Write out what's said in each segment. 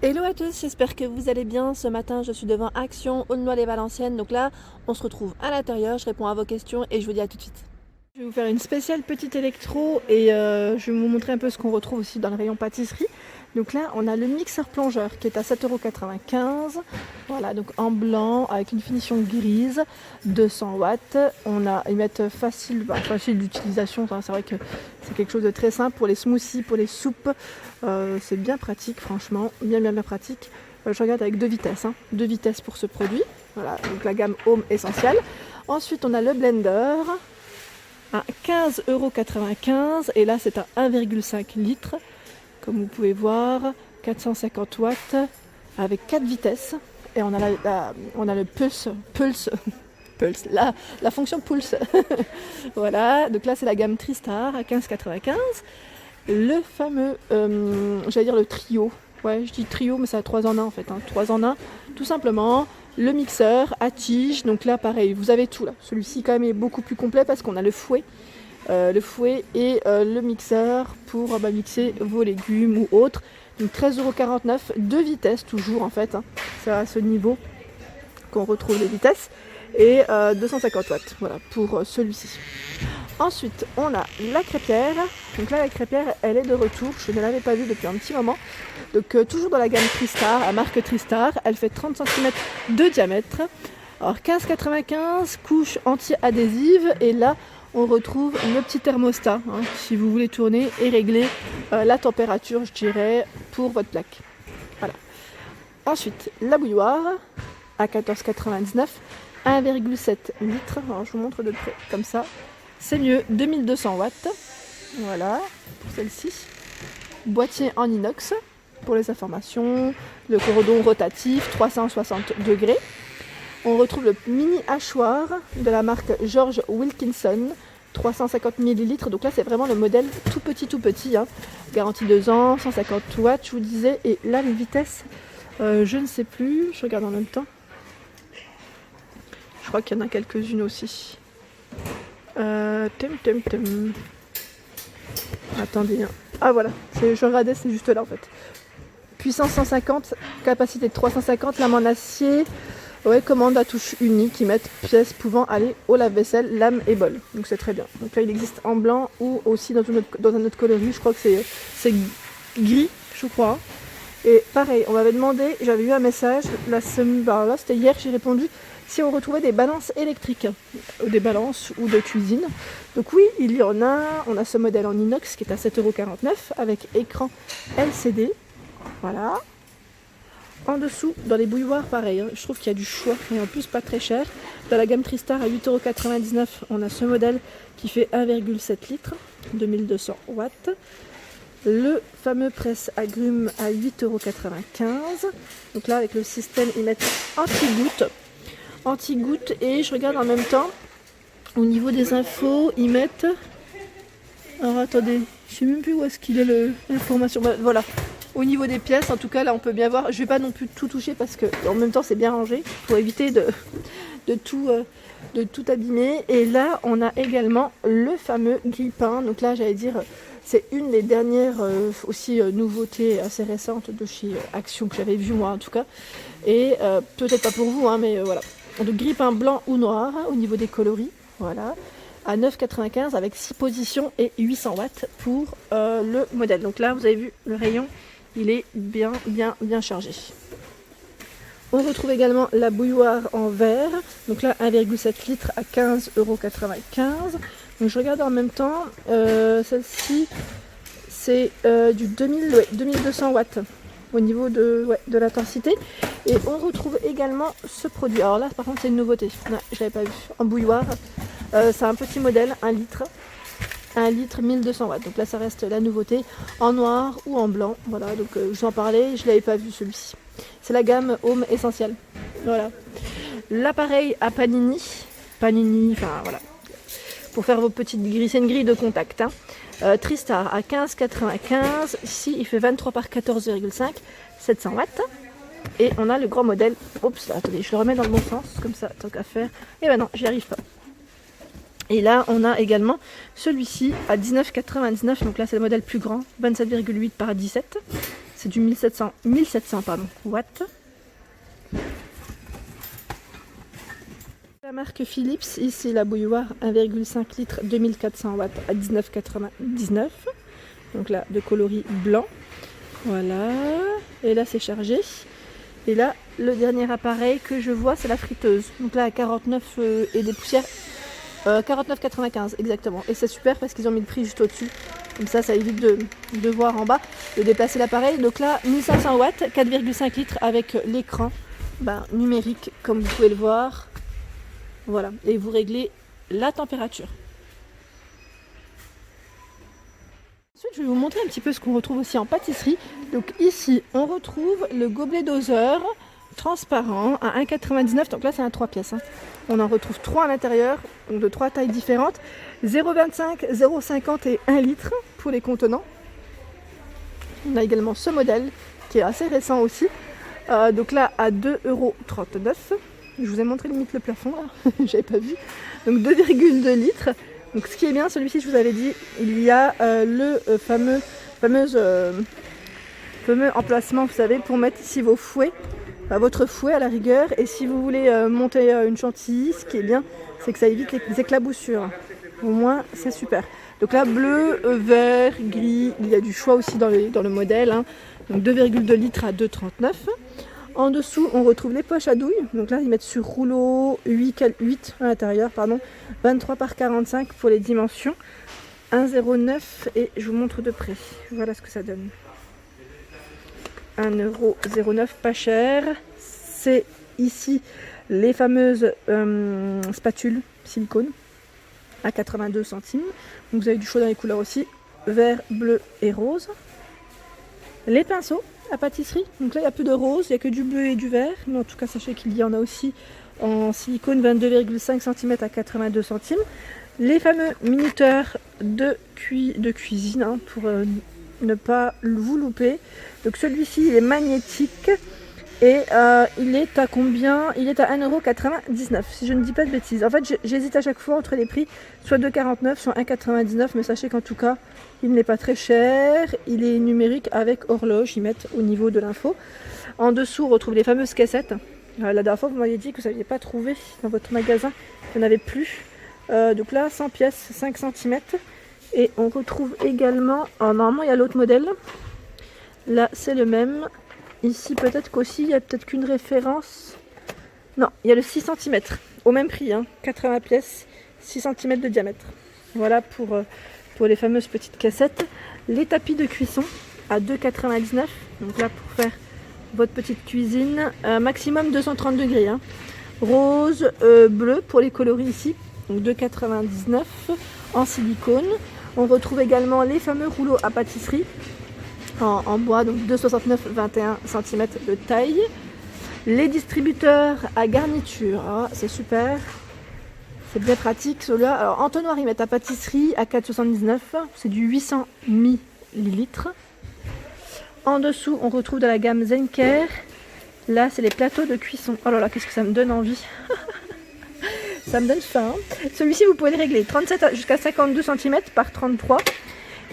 Hello à tous, j'espère que vous allez bien. Ce matin, je suis devant Action, Aulnoy-les-Valenciennes. Donc là, on se retrouve à l'intérieur, je réponds à vos questions et je vous dis à tout de suite. Je vais vous faire une spéciale petite électro et je vais vous montrer un peu ce qu'on retrouve aussi dans le rayon pâtisserie. Donc là, on a le mixeur plongeur qui est à 7,95 €. Voilà, donc en blanc avec une finition grise, 200 watts. Ils mettent facile d'utilisation. Enfin, c'est vrai que c'est quelque chose de très simple pour les smoothies, pour les soupes. C'est bien pratique, franchement, bien pratique. Je regarde avec 2 vitesses, 2 vitesses pour ce produit. Voilà, donc la gamme Home essentielle. Ensuite, on a le blender à 15,95 € et là c'est à 1,5 litres comme vous pouvez voir, 450 watts avec 4 vitesses et on a le pulse la fonction pulse. Voilà, donc là c'est la gamme Tristar à 15,95 €. Le fameux j'allais dire le trio, ouais je dis trio mais c'est à 3 en 1 en fait, 3 en 1 tout simplement. Le mixeur à tige, donc là pareil, vous avez tout là. Celui-ci quand même est beaucoup plus complet parce qu'on a le fouet et le mixeur pour mixer vos légumes ou autres. Donc 13,49 €, 2 vitesses toujours en fait, c'est à ce niveau qu'on retrouve les vitesses. Et 250 watts, voilà pour celui-ci. Ensuite, on a la crêpière. Donc là, la crêpière, elle est de retour. Je ne l'avais pas vue depuis un petit moment. Donc toujours dans la gamme Tristar, la marque Tristar. Elle fait 30 cm de diamètre. Alors 15,95 €, couche anti-adhésive. Et là, on retrouve le petit thermostat, si vous voulez tourner et régler la température, je dirais, pour votre plaque. Voilà. Ensuite, la bouilloire à 14,99 €. 1,7 litres. Alors, je vous montre de près, comme ça. C'est mieux, 2200 watts. Voilà, pour celle-ci. Boîtier en inox, pour les informations. Le cordon rotatif, 360 degrés. On retrouve le mini hachoir de la marque George Wilkinson, 350 ml. Donc là, c'est vraiment le modèle tout petit. Garantie 2 ans, 150 watts, je vous disais. Et là, les vitesses, je ne sais plus. Je regarde en même temps. Je crois qu'il y en a quelques-unes aussi. Attendez. Ah voilà, je regardais, c'est juste là en fait. Puissance 150, capacité de 350, lame en acier. Ouais, commande à touche unique, qui mettent pièces pouvant aller au lave-vaisselle, lame et bol. Donc c'est très bien. Donc là, il existe en blanc ou aussi dans un autre coloris. Je crois que c'est gris, je crois. Et pareil, on m'avait demandé, j'avais eu un message, là c'était hier, j'ai répondu, si on retrouvait des balances électriques, des balances ou de cuisine. Donc oui, il y en a, on a ce modèle en inox qui est à 7,49 € avec écran LCD, voilà. En dessous, dans les bouilloires, pareil, je trouve qu'il y a du choix et en plus pas très cher. Dans la gamme Tristar à 8,99 €, on a ce modèle qui fait 1,7 litres, 2200 watts. Le fameux presse-agrumes à 8,95 €. Donc là, avec le système, ils mettent anti-goutte. Et je regarde en même temps, au niveau des infos, ils mettent... Alors attendez, je sais même plus où est-ce qu'il est l'information. Voilà, au niveau des pièces, en tout cas, là, on peut bien voir. Je vais pas non plus tout toucher parce que en même temps, c'est bien rangé pour éviter de tout abîmer. Et là, on a également le fameux grille-pain. Donc là, j'allais dire... C'est une des dernières nouveautés assez récentes de chez Action que j'avais vu moi en tout cas. Et peut-être pas pour vous, mais voilà. Donc grille-pain blanc ou noir au niveau des coloris. Voilà. À 9,95 € avec 6 positions et 800 watts pour le modèle. Donc là, vous avez vu, le rayon, il est bien chargé. On retrouve également la bouilloire en verre. Donc là, 1,7 litres à 15,95 €. Donc je regarde en même temps, celle-ci c'est du 2200 watts au niveau de l'intensité. Et on retrouve également ce produit. Alors là par contre c'est une nouveauté, je l'avais pas vu, en bouilloire. C'est un petit modèle, 1 litre, 1200 watts. Donc là ça reste la nouveauté, en noir ou en blanc. Voilà, donc je vous en parlais, je l'avais pas vu celui-ci. C'est la gamme Home essentielle. Voilà. L'appareil à panini, enfin voilà. Pour faire vos petites grilles, c'est une grille de contact. Tristar à 15,95 €. Ici, il fait 23 par 14,5, 700 watts. Et on a le grand modèle. Oups, là, attendez, je le remets dans le bon sens, comme ça, tant qu'à faire. Et ben non, j'y arrive pas. Et là, on a également celui-ci à 19,99 €. Donc là, c'est le modèle plus grand, 27,8 par 17. c'est du 1700 pardon, watts. La marque Philips, ici la bouilloire 1,5 litres 2400 watts à 19,99. Donc là, de coloris blanc. Voilà. Et là, c'est chargé. Et là, le dernier appareil que je vois, c'est la friteuse. Donc là, à 49 et des poussières. 49,95 exactement. Et c'est super parce qu'ils ont mis le prix juste au-dessus. Comme ça évite de voir en bas, de déplacer l'appareil. Donc là, 1500 watts, 4,5 litres avec l'écran numérique, comme vous pouvez le voir. Voilà. Et vous réglez la température. Ensuite, je vais vous montrer un petit peu ce qu'on retrouve aussi en pâtisserie. Donc ici, on retrouve le gobelet doseur transparent à 1,99. Donc là, c'est un 3 pièces. On en retrouve 3 à l'intérieur, donc de 3 tailles différentes. 0,25, 0,50 et 1 litre pour les contenants. On a également ce modèle qui est assez récent aussi. Donc là, à 2,39 €. Je vous ai montré limite le plafond là, j'avais pas vu. Donc 2,2 litres. Donc ce qui est bien, celui-ci, je vous avais dit, il y a le fameux emplacement, vous savez, pour mettre ici vos fouets, votre fouet à la rigueur. Et si vous voulez monter une chantilly, ce qui est bien, c'est que ça évite les éclaboussures. Au moins, c'est super. Donc là, bleu, vert, gris, il y a du choix aussi dans le modèle. Donc 2,2 litres à 2,39. En dessous, on retrouve les poches à douille. Donc là, ils mettent sur rouleau 8 à l'intérieur, 23 par 45 pour les dimensions. 1,09 € et je vous montre de près. Voilà ce que ça donne. 1,09 €, pas cher. C'est ici les fameuses spatules silicone à 82 centimes. Donc vous avez du choix dans les couleurs aussi, vert, bleu et rose. Les pinceaux à pâtisserie, donc là il n'y a plus de rose, il n'y a que du bleu et du vert, mais en tout cas sachez qu'il y en a aussi en silicone 22,5 cm à 82 centimes. Les fameux minuteurs de cuisine pour ne pas vous louper. Donc celui-ci il est magnétique et il est à combien? Il est à 1,99 € si je ne dis pas de bêtises. En fait j'hésite à chaque fois entre les prix, soit 2,49 €, soit 1,99 €, mais sachez qu'en tout cas il n'est pas très cher. Il est numérique avec horloge, ils mettent au niveau de l'info. En dessous on retrouve les fameuses cassettes. La dernière fois vous m'aviez dit que vous n'aviez pas trouvé dans votre magasin, il n'y en avait plus. Donc là 100 pièces, 5 cm. Et on retrouve également, normalement il y a l'autre modèle. Là c'est le même. Ici peut-être qu'aussi il y a peut-être qu'une référence. Non, il y a le 6 cm au même prix, 80 pièces, 6 cm de diamètre. Voilà pour les fameuses petites cassettes. Les tapis de cuisson à 2,99 €. Donc là pour faire votre petite cuisine, maximum 230 degrés. Rose, bleu pour les coloris ici. Donc 2,99 € en silicone. On retrouve également les fameux rouleaux à pâtisserie en bois, donc 2,69, 21 cm de taille. Les distributeurs à garniture, c'est super, c'est bien pratique ceux-là. Alors entonnoir, ils mettent à pâtisserie à 4,79, c'est du 800 ml. En dessous, on retrouve de la gamme Zenker. Là, c'est les plateaux de cuisson. Oh là là, qu'est-ce que ça me donne envie. Ça me donne faim. Celui-ci, vous pouvez le régler 37 jusqu'à 52 cm par 33.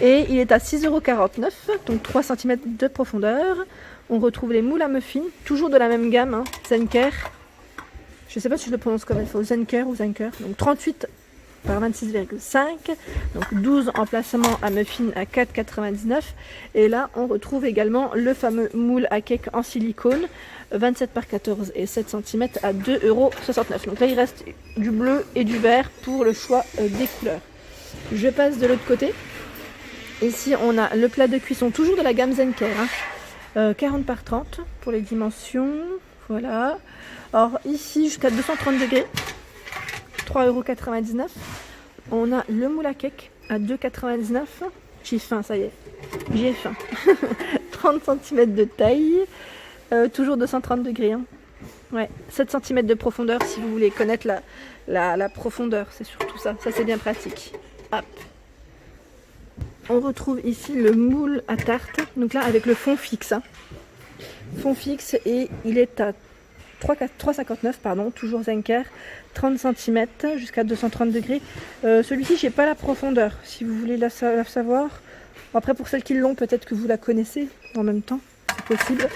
Et il est à 6,49 €, donc 3 cm de profondeur. On retrouve les moules à muffins, toujours de la même gamme, Zenker. Je ne sais pas si je le prononce comme il faut, Zenker ou Zenker. Donc 38 par 26,5. Donc 12 emplacements à muffins à 4,99 €. Et là, on retrouve également le fameux moule à cake en silicone, 27 par 14 et 7 cm à 2,69 €. Donc là, il reste du bleu et du vert pour le choix des couleurs. Je passe de l'autre côté. Ici, on a le plat de cuisson, toujours de la gamme Zenker, 40 par 30 pour les dimensions. Voilà. Alors ici, jusqu'à 230 degrés, 3,99 €. On a le moule à cake à 2,99 €. J'ai faim, ça y est, j'ai faim. 30 cm de taille, toujours 230 degrés. Ouais, 7 cm de profondeur si vous voulez connaître la profondeur, c'est surtout ça. Ça, c'est bien pratique. Hop. On retrouve ici le moule à tarte, donc là avec le fond fixe. Fond fixe et il est à 3,59 €, toujours Zenker, 30 cm jusqu'à 230 degrés. Celui-ci, j'ai pas la profondeur, si vous voulez la savoir. Après, pour celles qui l'ont, peut-être que vous la connaissez en même temps. c'est possible.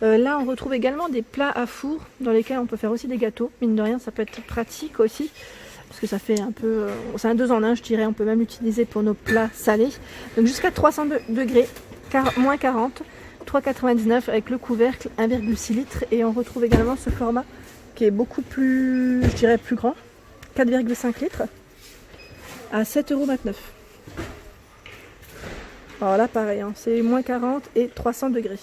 Là, on retrouve également des plats à four dans lesquels on peut faire aussi des gâteaux. Mine de rien, ça peut être pratique aussi. Parce que ça fait un peu... c'est un 2 en 1, je dirais. On peut même l'utiliser pour nos plats salés. Donc jusqu'à 300 degrés, moins 40, 3,99 avec le couvercle, 1,6 litres. Et on retrouve également ce format qui est beaucoup plus, je dirais, plus grand. 4,5 litres à 7,29 €. Alors là, pareil, hein, c'est moins 40 et 300 degrés.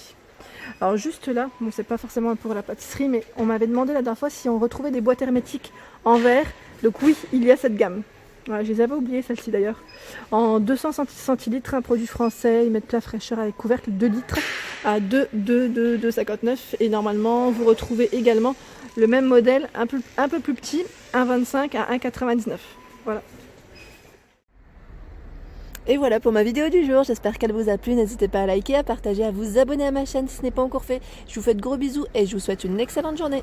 Alors juste là, bon, c'est pas forcément pour la pâtisserie, mais on m'avait demandé la dernière fois si on retrouvait des boîtes hermétiques en verre. Donc oui, il y a cette gamme. Voilà, je les avais oubliées, celle-ci d'ailleurs. En 200 centilitres, un produit français, ils mettent plat fraîcheur avec couvercle 2 litres à 2,59 €. Et normalement, vous retrouvez également le même modèle, un peu plus petit, 1,25 à 1,99 €. Voilà. Et voilà pour ma vidéo du jour, j'espère qu'elle vous a plu, n'hésitez pas à liker, à partager, à vous abonner à ma chaîne si ce n'est pas encore fait. Je vous fais de gros bisous et je vous souhaite une excellente journée.